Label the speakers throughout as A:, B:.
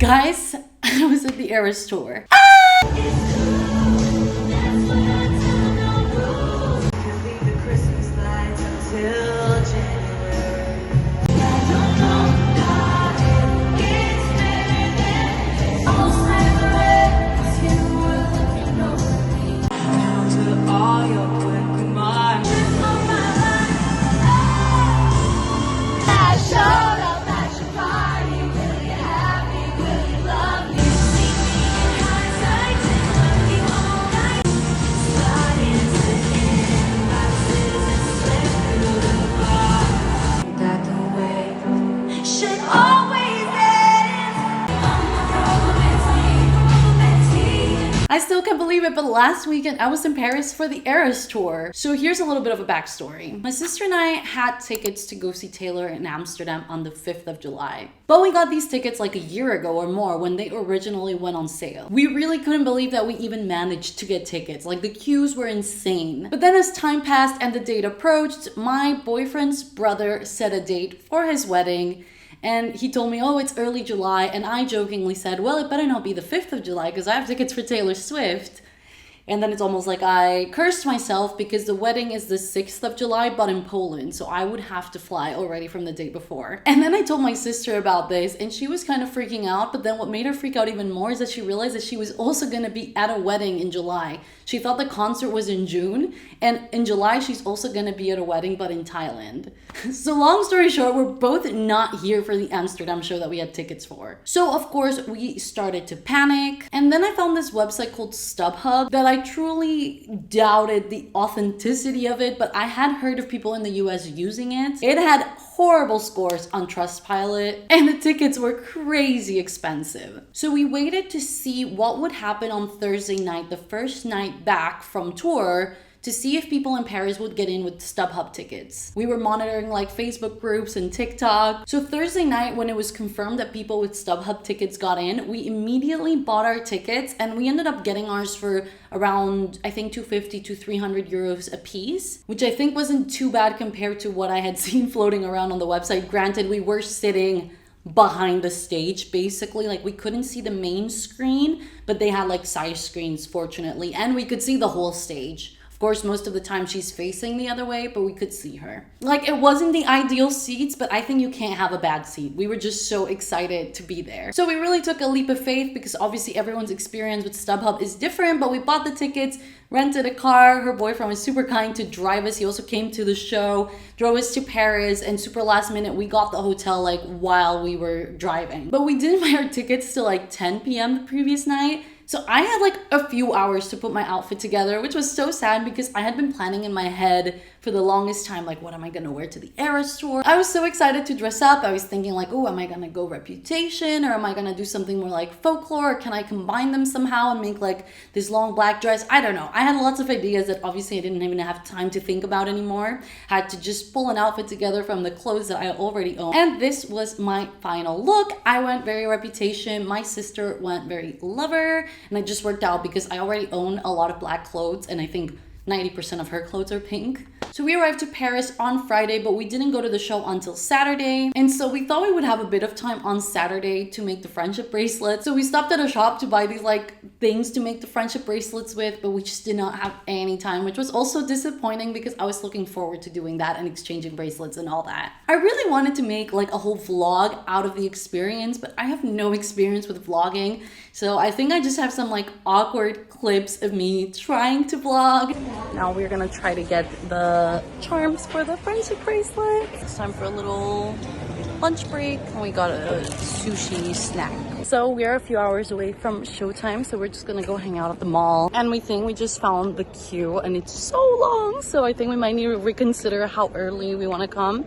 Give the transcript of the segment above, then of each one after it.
A: Guys, I was at the ERAS tour. I still can't believe it, but last weekend I was in Paris for the ERAS tour. So here's a little bit of a backstory. My sister and I had tickets to go see Taylor in Amsterdam on the 5th of July. But we got these tickets like a year ago or more when they originally went on sale. We really couldn't believe that we even managed to get tickets. Like, the queues were insane. But then as time passed and the date approached, my boyfriend's brother set a date for his wedding. And he told me, oh, it's early July. And I jokingly said, well, it better not be the 5th of July because I have tickets for Taylor Swift. And then it's almost like I cursed myself because the wedding is the 6th of July, but in Poland. So I would have to fly already from the day before. And then I told my sister about this and she was kind of freaking out. But then what made her freak out even more is that she realized that she was also going to be at a wedding in July. She thought the concert was in June. And in July, she's also going to be at a wedding, but in Thailand. So long story short, we're both not here for the Amsterdam show that we had tickets for. So of course, we started to panic. And then I found this website called StubHub that I truly doubted the authenticity of it, but I had heard of people in the US using it. It had horrible scores on Trustpilot and the tickets were crazy expensive. So we waited to see what would happen on Thursday night, the first night back from tour, to see if people in Paris would get in with StubHub tickets. We were monitoring like Facebook groups and TikTok. So Thursday night, when it was confirmed that people with StubHub tickets got in, we immediately bought our tickets and we ended up getting ours for around, I think, 250 to 300 euros a piece, which I think wasn't too bad compared to what I had seen floating around on the website. Granted, we were sitting behind the stage basically, like we couldn't see the main screen, but they had like side screens fortunately, and we could see the whole stage. Of course, most of the time she's facing the other way, but we could see her. Like, it wasn't the ideal seats, but I think you can't have a bad seat. We were just so excited to be there. So we really took a leap of faith because obviously everyone's experience with StubHub is different, but we bought the tickets, rented a car. Her boyfriend was super kind to drive us. He also came to the show, drove us to Paris, and super last minute, we got the hotel like while we were driving. But we didn't buy our tickets till like 10 p.m. the previous night. So I had like a few hours to put my outfit together, which was so sad because I had been planning in my head for the longest time, like, what am I gonna wear to the ERAS tour? I was so excited to dress up. I was thinking like, oh, am I gonna go Reputation or am I gonna do something more like folklore? Or can I combine them somehow and make like this long black dress? I don't know. I had lots of ideas that obviously I didn't even have time to think about anymore. Had to just pull an outfit together from the clothes that I already own. And this was my final look. I went very Reputation. My sister went very Lover. And it just worked out because I already own a lot of black clothes and I think 90% of her clothes are pink. So we arrived to Paris on Friday, but we didn't go to the show until Saturday. And so we thought we would have a bit of time on Saturday to make the friendship bracelets. So we stopped at a shop to buy these like things to make the friendship bracelets with, but we just did not have any time, which was also disappointing because I was looking forward to doing that and exchanging bracelets and all that. I really wanted to make like a whole vlog out of the experience, but I have no experience with vlogging. So I think I just have some like awkward clips of me trying to vlog. Now we're gonna try to get the charms for the friendship bracelet. It's time for a little lunch break and we got a sushi snack. So we are a few hours away from showtime, so we're just gonna go hang out at the mall. And we think we just found the queue and it's so long, so I think we might need to reconsider how early we want to come.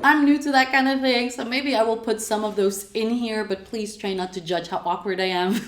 A: I'm new to that kind of thing, so maybe I will put some of those in here, but please try not to judge how awkward I am.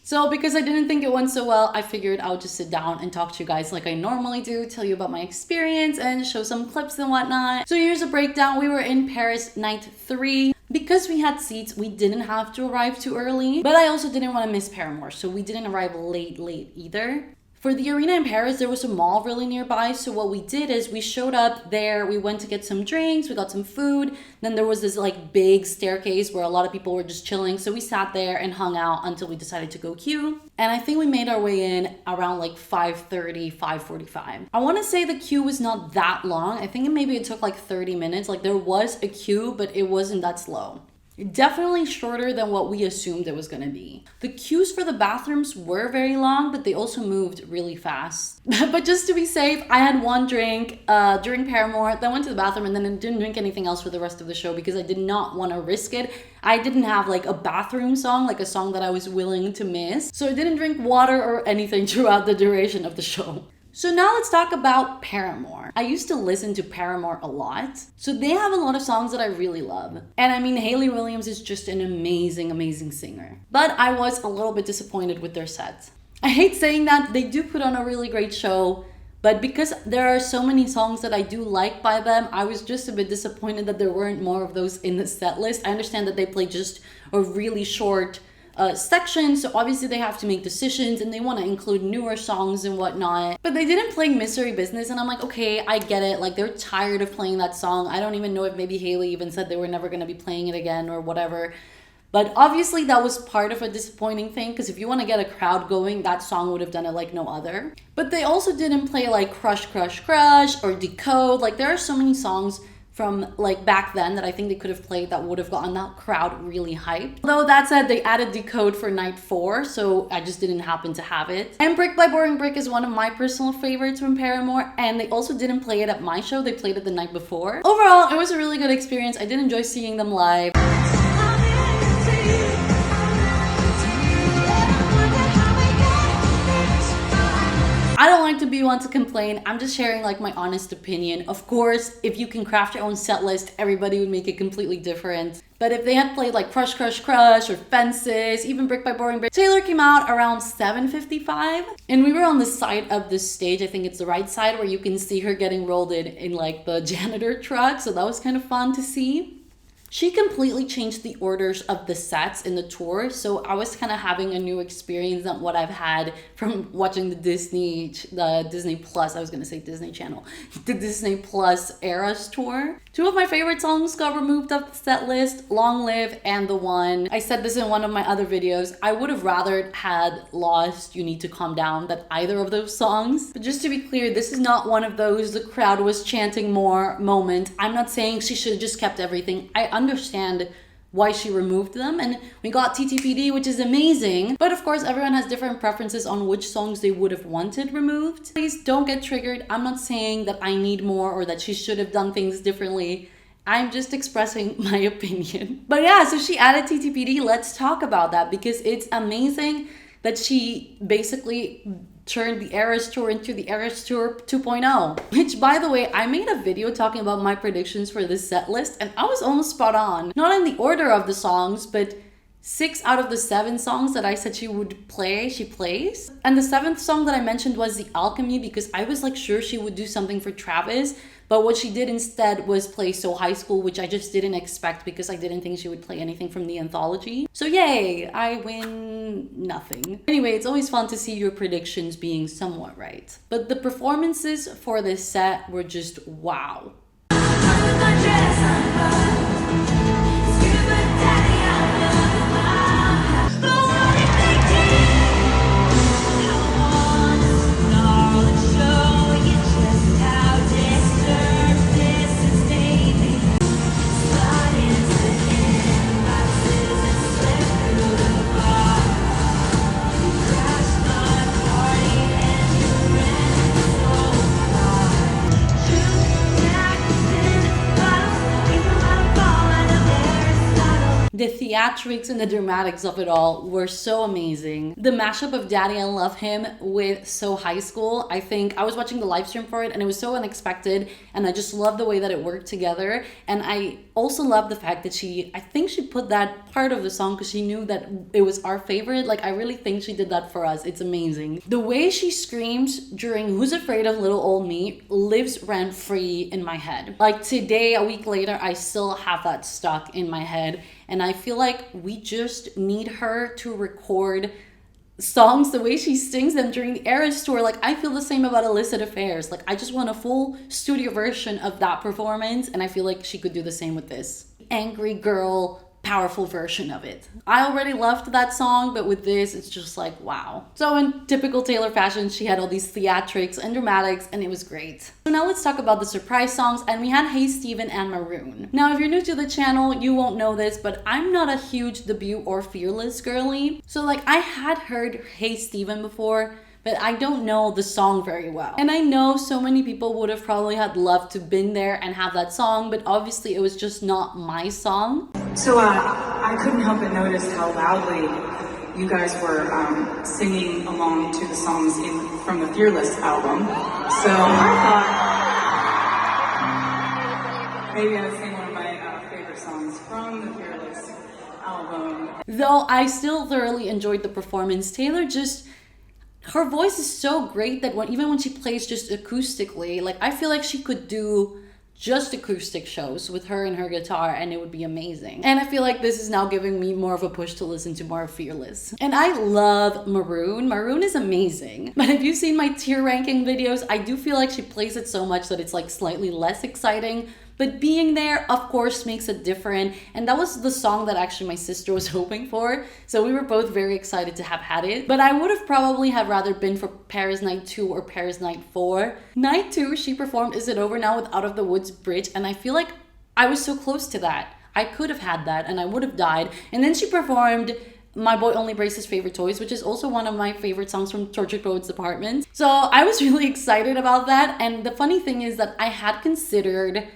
A: So because I didn't think it went so well, I figured I would just sit down and talk to you guys like I normally do, tell you about my experience and show some clips and whatnot. So here's a breakdown. We were in Paris night 3. Because we had seats, we didn't have to arrive too early, but I also didn't want to miss Paramore, so we didn't arrive late either. For the arena in Paris, there was a mall really nearby. So what we did is we showed up there. We went to get some drinks. We got some food. Then there was this like big staircase where a lot of people were just chilling. So we sat there and hung out until we decided to go queue. And I think we made our way in around like 5:30, 5:45. I want to say the queue was not that long. I think maybe it took like 30 minutes. Like there was a queue, but it wasn't that slow. Definitely shorter than what we assumed it was going to be. The queues for the bathrooms were very long, but they also moved really fast. But just to be safe, I had one drink during Paramore, then went to the bathroom, and then I didn't drink anything else for the rest of the show because I did not want to risk it. I didn't have like a bathroom song, like a song that I was willing to miss. So I didn't drink water or anything throughout the duration of the show. So now let's talk about Paramore. I used to listen to Paramore a lot. So they have a lot of songs that I really love. And I mean, Hayley Williams is just an amazing, amazing singer. But I was a little bit disappointed with their set. I hate saying that, they do put on a really great show. But because there are so many songs that I do like by them, I was just a bit disappointed that there weren't more of those in the set list. I understand that they play just a really short section, so obviously they have to make decisions and they want to include newer songs and whatnot, but they didn't play Mystery Business, and I'm like, okay, I get it, like they're tired of playing that song. I don't even know if maybe Hayley even said they were never going to be playing it again or whatever, but obviously that was part of a disappointing thing, because if you want to get a crowd going, that song would have done it like no other. But they also didn't play like Crush Crush Crush or Decode. Like there are so many songs from like back then that I think they could have played that would have gotten that crowd really hyped. Although that said, they added Decode for night 4, so I just didn't happen to have it. And Brick by Boring Brick is one of my personal favorites from Paramore, and they also didn't play it at my show, they played it the night before. Overall, it was a really good experience. I did enjoy seeing them live. I don't like to be one to complain. I'm just sharing like my honest opinion. Of course, if you can craft your own set list, everybody would make it completely different. But if they had played like Crush Crush Crush or Fences, even Brick by Boring Brick, Taylor came out around 7:55, and we were on the side of the stage. I think it's the right side where you can see her getting rolled in like the janitor truck. So that was kind of fun to see. She completely changed the orders of the sets in the tour, so I was kind of having a new experience than what I've had from watching the Disney Plus, I was gonna say Disney Channel, the Disney Plus ERAS tour. Two of my favorite songs got removed off the set list, Long Live and The One. I said this in one of my other videos, I would have rather had Lost, You Need to Calm Down than either of those songs. But just to be clear, this is not one of those the crowd was chanting more moment. I'm not saying she should have just kept everything. I understand why she removed them, and we got TTPD, which is amazing, but of course everyone has different preferences on which songs they would have wanted removed. Please don't get triggered. I'm not saying that I need more or that she should have done things differently. I'm just expressing my opinion. But yeah, so she added TTPD. Let's talk about that, because it's amazing that she basically turned the ERAS tour into the ERAS tour 2.0, which, by the way, I made a video talking about my predictions for this set list, and I was almost spot on. Not in the order of the songs, but 6 out of the 7 songs that I said she would play, she plays. And the 7th song that I mentioned was The Alchemy, because I was like sure she would do something for Travis, but what she did instead was play So High School, which I just didn't expect because I didn't think she would play anything from the anthology. So yay, I win nothing. Anyway, it's always fun to see your predictions being somewhat right. But the performances for this set were just wow. The theatrics and the dramatics of it all were so amazing. The mashup of Daddy I Love Him with So High School, I think I was watching the live stream for it and it was so unexpected, and I just love the way that it worked together. And I also love the fact that I think she put that part of the song because she knew that it was our favorite. Like, I really think she did that for us. It's amazing. The way she screams during Who's Afraid of Little Old Me lives rent free in my head. Like today, a week later, I still have that stuck in my head. And I feel like we just need her to record songs, the way she sings them during the ERAS tour, like I feel the same about Illicit Affairs. Like I just want a full studio version of that performance, and I feel like she could do the same with this. Angry girl, powerful version of it. I already loved that song, but with this, it's just like, wow. So in typical Taylor fashion, she had all these theatrics and dramatics, and it was great. So now let's talk about the surprise songs, and we had Hey Stephen and Maroon. Now, if you're new to the channel, you won't know this, but I'm not a huge debut or Fearless girly. So like I had heard Hey Stephen before, but I don't know the song very well. And I know so many people would have probably had loved to been there and have that song, but obviously it was just not my song.
B: So I couldn't help but notice how loudly you guys were singing along to the songs from the Fearless album. So I thought maybe I would sing one of my favorite songs from the Fearless album.
A: Though I still thoroughly enjoyed the performance, Taylor just, her voice is so great that even when she plays just acoustically, like I feel like she could do just acoustic shows with her and her guitar, and it would be amazing. And I feel like this is now giving me more of a push to listen to more of Fearless. And I love Maroon. Maroon is amazing. But if you've seen my tier ranking videos, I do feel like she plays it so much that it's like slightly less exciting. But being there, of course, makes it different. And that was the song that actually my sister was hoping for. So we were both very excited to have had it. But I would have probably have rather been for Paris Night 2 or Paris Night 4. Night 2, she performed Is It Over Now with Out of the Woods Bridge. And I feel like I was so close to that. I could have had that and I would have died. And then she performed My Boy Only Breaks His Favorite Toys, which is also one of my favorite songs from Tortured Poets Department. So I was really excited about that. And the funny thing is that I had considered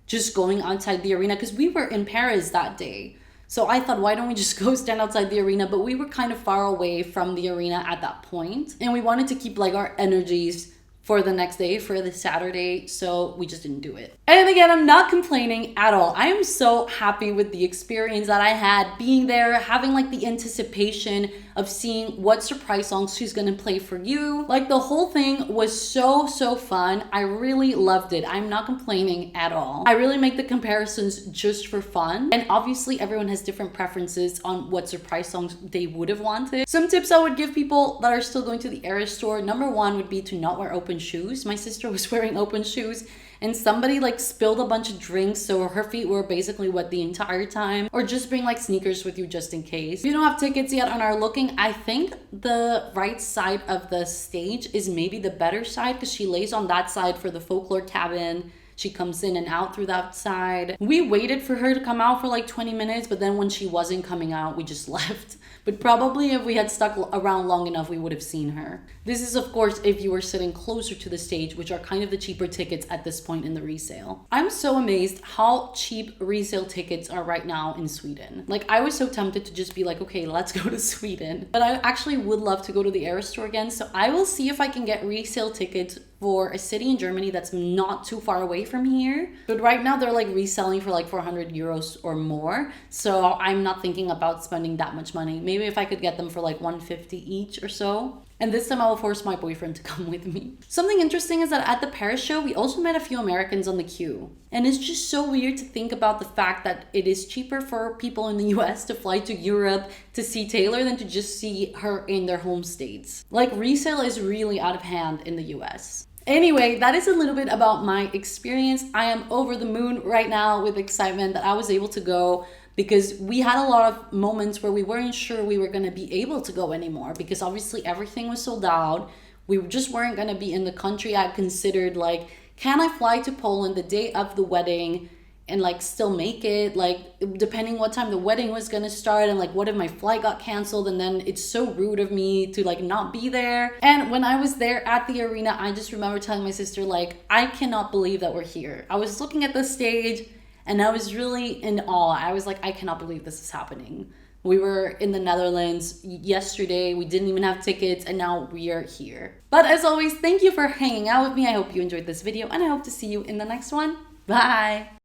A: just going outside the arena because we were in Paris that day. So I thought, why don't we just go stand outside the arena? But we were kind of far away from the arena at that point. And we wanted to keep like our energies for the next day, for the Saturday, so we just didn't do it. And again, I'm not complaining at all. I am so happy with the experience that I had being there, having like the anticipation of seeing what surprise songs she's gonna play for you. Like the whole thing was so fun. I really loved it. I'm not complaining at all. I really make the comparisons just for fun. And obviously everyone has different preferences on what surprise songs they would have wanted. Some tips I would give people that are still going to the ERAS store. Number one would be to not wear open shoes. My sister was wearing open shoes and somebody like spilled a bunch of drinks, so her feet were basically wet the entire time. Or just bring like sneakers with you just in case. If you don't have tickets yet and are looking, I think the right side of the stage is maybe the better side because she lays on that side for the folklore cabin. She comes in and out through that side. We waited for her to come out for like 20 minutes, but then when she wasn't coming out, we just left. But probably if we had stuck around long enough, we would have seen her. This is, of course, if you were sitting closer to the stage, which are kind of the cheaper tickets at this point in the resale. I'm so amazed how cheap resale tickets are right now in Sweden. Like, I was so tempted to just be like, okay, let's go to Sweden. But I actually would love to go to the ERAS store again, so I will see if I can get resale tickets for a city in Germany that's not too far away from here. But right now they're like reselling for like 400 euros or more. So I'm not thinking about spending that much money. Maybe if I could get them for like 150 each or so. And this time I will force my boyfriend to come with me. Something interesting is that at the Paris show, we also met a few Americans on the queue. And it's just so weird to think about the fact that it is cheaper for people in the US to fly to Europe to see Taylor than to just see her in their home states. Like, resale is really out of hand in the US. Anyway, that is a little bit about my experience. I am over the moon right now with excitement that I was able to go, because we had a lot of moments where we weren't sure we were going to be able to go anymore because obviously everything was sold out. We just weren't going to be in the country. I considered like, can I fly to Poland the day of the wedding and like still make it, like depending what time the wedding was gonna start, and like what if my flight got canceled, and then it's so rude of me to like not be there. And when I was there at the arena, I just remember telling my sister, like, I cannot believe that we're here. I was looking at the stage and I was really in awe. I was like, I cannot believe this is happening. We were in the Netherlands yesterday. We didn't even have tickets, and now we are here. But as always, thank you for hanging out with me. I hope you enjoyed this video, and I hope to see you in the next one. Bye!